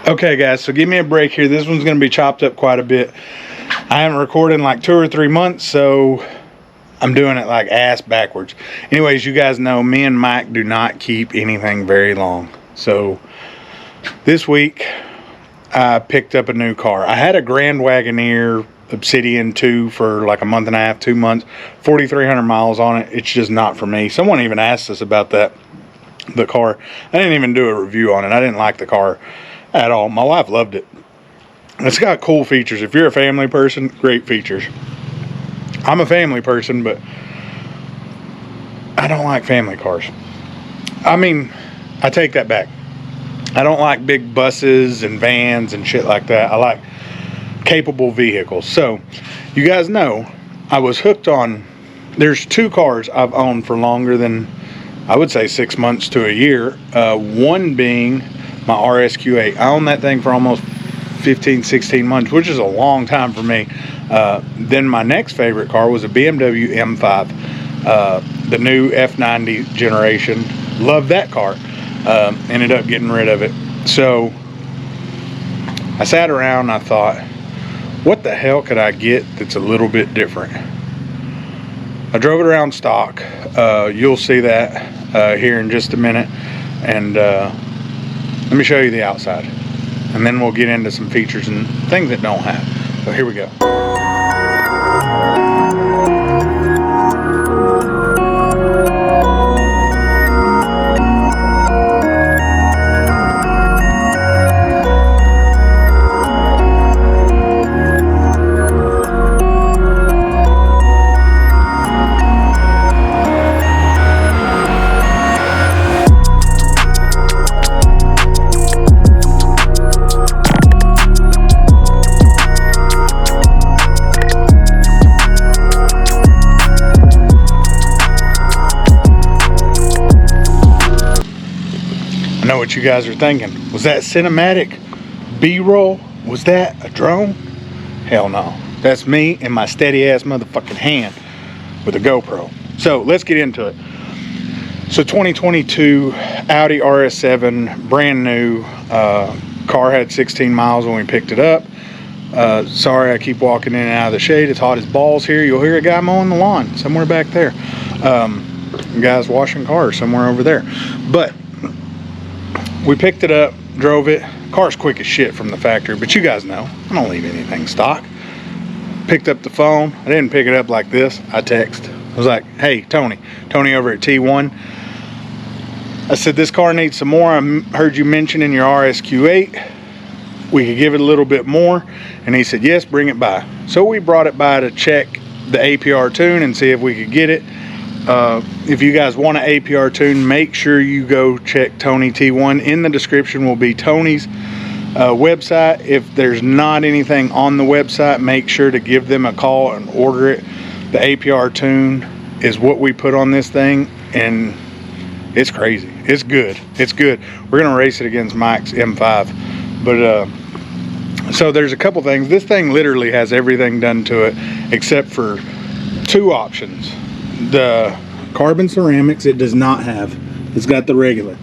Okay guys, so give me a break here. This one's going to be chopped up quite a bit. I haven't recorded in like 2 or 3 months, so I'm doing it like ass backwards. Anyways, you guys know me and Mike do not keep anything very long. So this week I picked up a new car. I had a Grand Wagoneer Obsidian 2 for like a month and a half, 2 months, 4,300 miles on it. It's just not for me. Someone even asked us about the car. I didn't even do a review on it. I didn't like the car at all. My wife loved it. It's got cool features. If you're a family person, great features. I'm a family person, but I don't like family cars. I mean, I take that back. I don't like big buses and vans and shit like that. I like capable vehicles. So you guys know I was hooked on, there's 2 cars I've owned for longer than, I would say, 6 months to a year. One being my RSQ8. I owned that thing for almost 15, 16 months, which is a long time for me. Then my next favorite car was a BMW M5, the new F90 generation. Loved that car. Ended up getting rid of it. So I sat around and I thought, what the hell could I get that's a little bit different? I drove it around stock. You'll see that here in just a minute. And let me show you the outside, and then we'll get into some features and things that don't have. So here we go. I know what you guys are thinking. Was that cinematic B-roll? Was that a drone? Hell no. That's me in my steady ass motherfucking hand with a GoPro. So let's get into it. So 2022 Audi RS7, brand new. Car had 16 miles when we picked it up. Sorry, I keep walking in and out of the shade. It's hot as balls here. You'll hear a guy mowing the lawn somewhere back there. Guys washing cars somewhere over there. But we picked it up, drove it. Car's quick as shit from the factory, but you guys know, I don't leave anything stock. Picked up the phone. I didn't pick it up like this. I text. I was like, hey, Tony over at T1. I said, this car needs some more. I heard you mention in your RSQ8 we could give it a little bit more. And he said, yes, bring it by. So we brought it by to check the APR tune and see if we could get it. If you guys want an APR tune, make sure you go check Tony T1. In the description will be Tony's website. If there's not anything on the website, make sure to give them a call and order it. The APR tune is what we put on this thing, and it's crazy. It's good. It's good. We're gonna race it against Mike's M5. But so there's a couple things. This thing literally has everything done to it except for 2 options. The carbon ceramics it does not have. It's got the regular,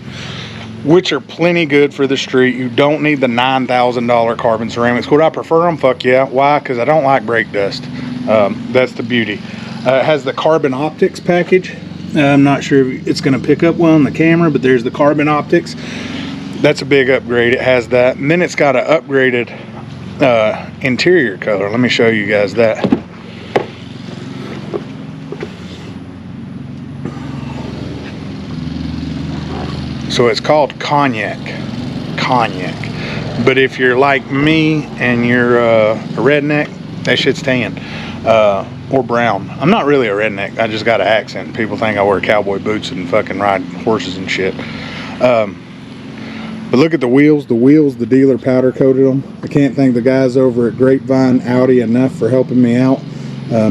which are plenty good for the street. You don't need the $9,000 carbon ceramics. Would I prefer them? Fuck yeah. Why? Because I don't like brake dust. That's the beauty. It has the carbon optics package. I'm not sure if it's going to pick up well on the camera, but there's the carbon optics. That's a big upgrade. It has that. And then it's got an upgraded interior color. Let me show you guys that. So it's called cognac. But if you're like me and you're a redneck, that shit's tan. Or brown. I'm not really a redneck. I just got an accent. People think I wear cowboy boots and fucking ride horses and shit. But look at the wheels. The dealer powder coated them. I can't thank the guys over at Grapevine Audi enough for helping me out.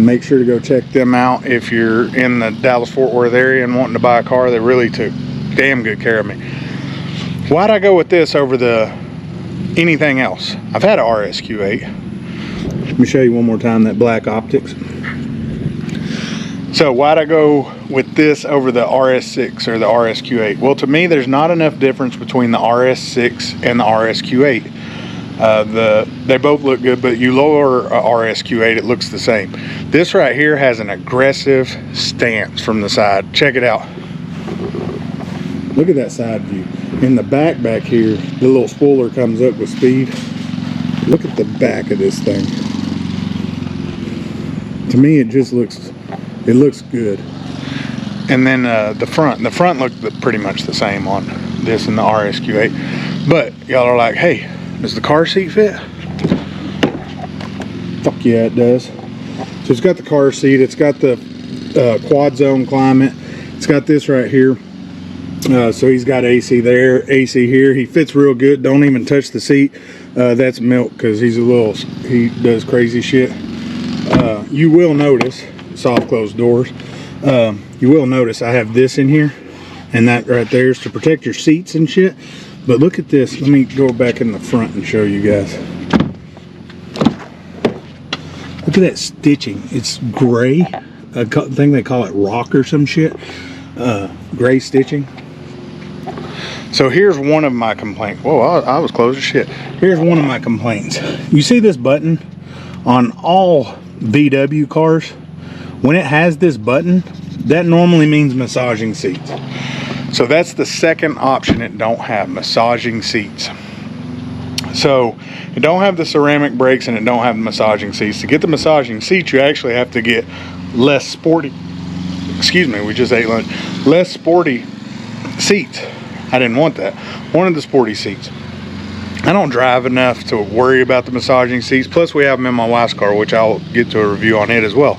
Make sure to go check them out if you're in the Dallas-Fort Worth area and wanting to buy a car. They really took damn good care of me. Why'd I go with this over anything else? I've had an RSQ8. Let me show you one more time that black optics. So why'd I go with this over the RS6 or the RSQ8? Well, to me, there's not enough difference between the RS6 and the RSQ8. They both look good, but you lower a RSQ8, it looks the same. This right here has an aggressive stance from the side. Check it out. Look at that side view. In the back here, the little spoiler comes up with speed. Look at the back of this thing. To me, it just looks good. And then the front looked pretty much the same on this and the RSQ8. But y'all are like, hey, does the car seat fit? Fuck yeah, it does. So it's got the car seat, it's got the quad zone climate, it's got this right here. So he's got AC there, AC here. He fits real good. Don't even touch the seat. That's Milk, because he does crazy shit. You will notice, soft closed doors. You will notice I have this in here, and that right there is to protect your seats and shit. But look at this. Let me go back in the front and show you guys. Look at that stitching. It's gray. I think they call it rock or some shit. Gray stitching. So here's one of my complaints. Whoa, I was close as shit. Here's one of my complaints. You see this button on all VW cars? When it has this button, that normally means massaging seats. So that's the second option it don't have, massaging seats. So it don't have the ceramic brakes and it don't have the massaging seats. To get the massaging seats, you actually have to get less sporty, excuse me, we just ate lunch, less sporty seats. I didn't want that. Wanted the sporty seats. I don't drive enough to worry about the massaging seats. Plus we have them in my wife's car, which I'll get to a review on it as well.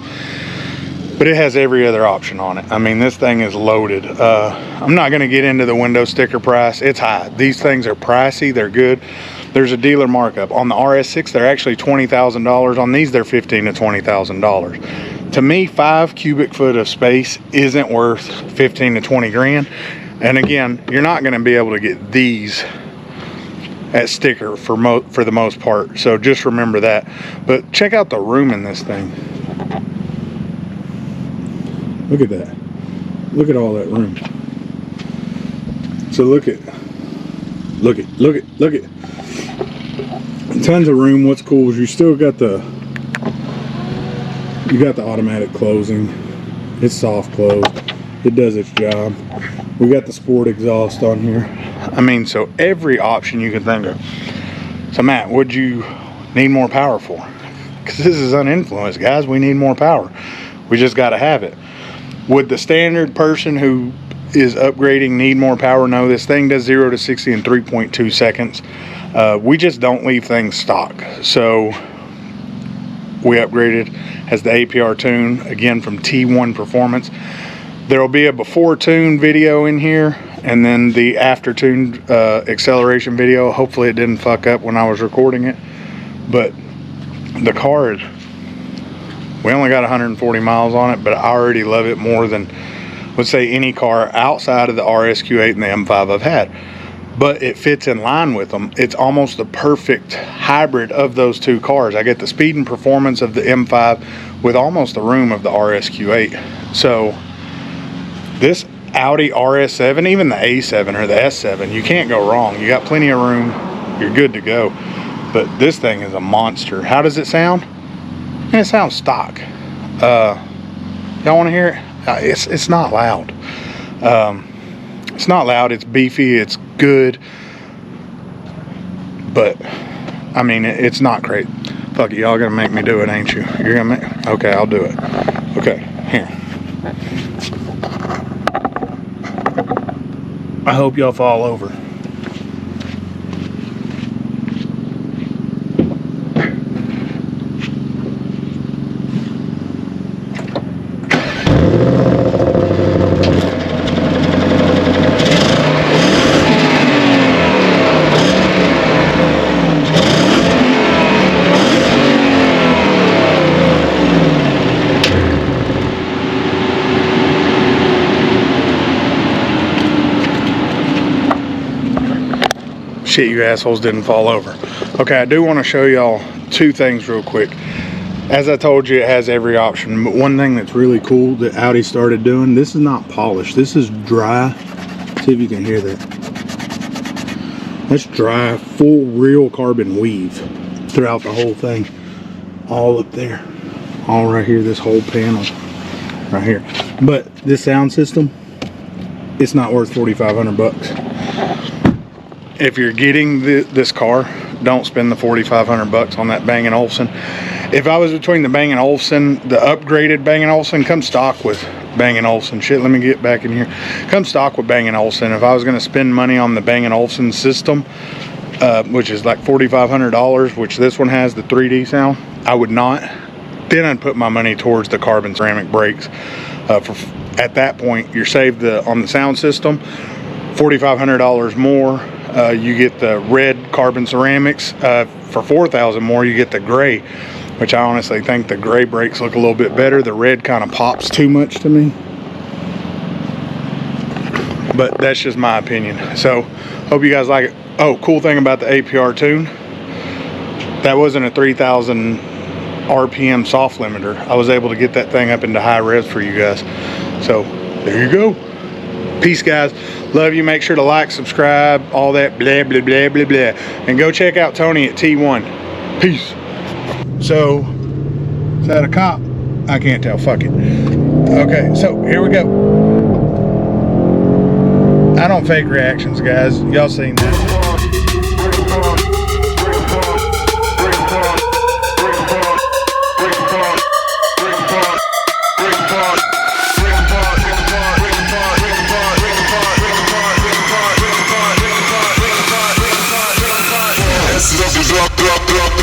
But it has every other option on it. I mean, this thing is loaded. I'm not gonna get into the window sticker price. It's high. These things are pricey, they're good. There's a dealer markup. On the RS6, they're actually $20,000. On these, they're $15,000 to $20,000. To me, 5 cubic foot of space isn't worth 15 to 20 grand. And again, you're not gonna be able to get these at sticker for the most part. So just remember that. But check out the room in this thing. Look at that. Look at all that room. So look at tons of room. What's cool is you still got the automatic closing. It's soft closed. It does its job. We got the sport exhaust on here. I mean, so every option you can think of. So Matt, what'd you need more power for? Because this is uninfluenced, guys. We need more power. We just got to have it. Would the standard person who is upgrading need more power? No, this thing does 0 to 60 in 3.2 seconds. We just don't leave things stock. So we upgraded, has the APR tune, again from T1 Performance. There will be a before tune video in here, and then the after tuned acceleration video. Hopefully it didn't fuck up when I was recording it. But the car is, we only got 140 miles on it, but I already love it more than, let's say, any car outside of the RSQ8 and the M5 I've had. But it fits in line with them. It's almost the perfect hybrid of those two cars. I get the speed and performance of the M5 with almost the room of the RSQ8. So this Audi RS7, even the A7 or the S7, you can't go wrong. You got plenty of room, you're good to go. But this thing is a monster. How does it sound? It sounds stock. Y'all want to hear it? It's not loud. It's not loud. It's beefy. It's good. But I mean, it's not great. Fuck it, y'all gonna make me do it, ain't you? You're gonna make? Okay, I'll do it. Okay, here. I hope y'all fall over. Shit, you assholes didn't fall over. Okay, I do want to show y'all two things real quick. As I told you, it has every option. But one thing that's really cool that Audi started doing, this is not polished. This is dry. See if you can hear that. That's dry, full real carbon weave throughout the whole thing. All up there. All right here, this whole panel. Right here. But this sound system, it's not worth 4,500 bucks. If you're getting this car, don't spend the 4,500 bucks on that Bang & Olufsen. If I was between the Bang & Olufsen, the upgraded Bang & Olufsen, come stock with Bang & Olufsen. Shit, let me get back in here. Come stock with Bang & Olufsen. If I was going to spend money on the Bang & Olufsen system, which is like $4,500, which this one has the 3D sound, I would not. Then I'd put my money towards the carbon ceramic brakes. At that point, you're saved on the sound system, $4,500 more. You get the red carbon ceramics. For $4,000 more, you get the gray, which I honestly think the gray brakes look a little bit better. The red kind of pops too much to me, but that's just my opinion. So hope you guys like it. Oh, cool thing about the APR tune, that wasn't a 3,000 RPM soft limiter. I was able to get that thing up into high revs for you guys. So there you go. Peace, guys. Love you. Make sure to like, subscribe, all that blah blah blah blah blah, and go check out Tony at T1. Peace. So is that a cop? I can't tell. Fuck it. Okay, so here we go. I don't fake reactions, guys. Y'all seen that. Drop.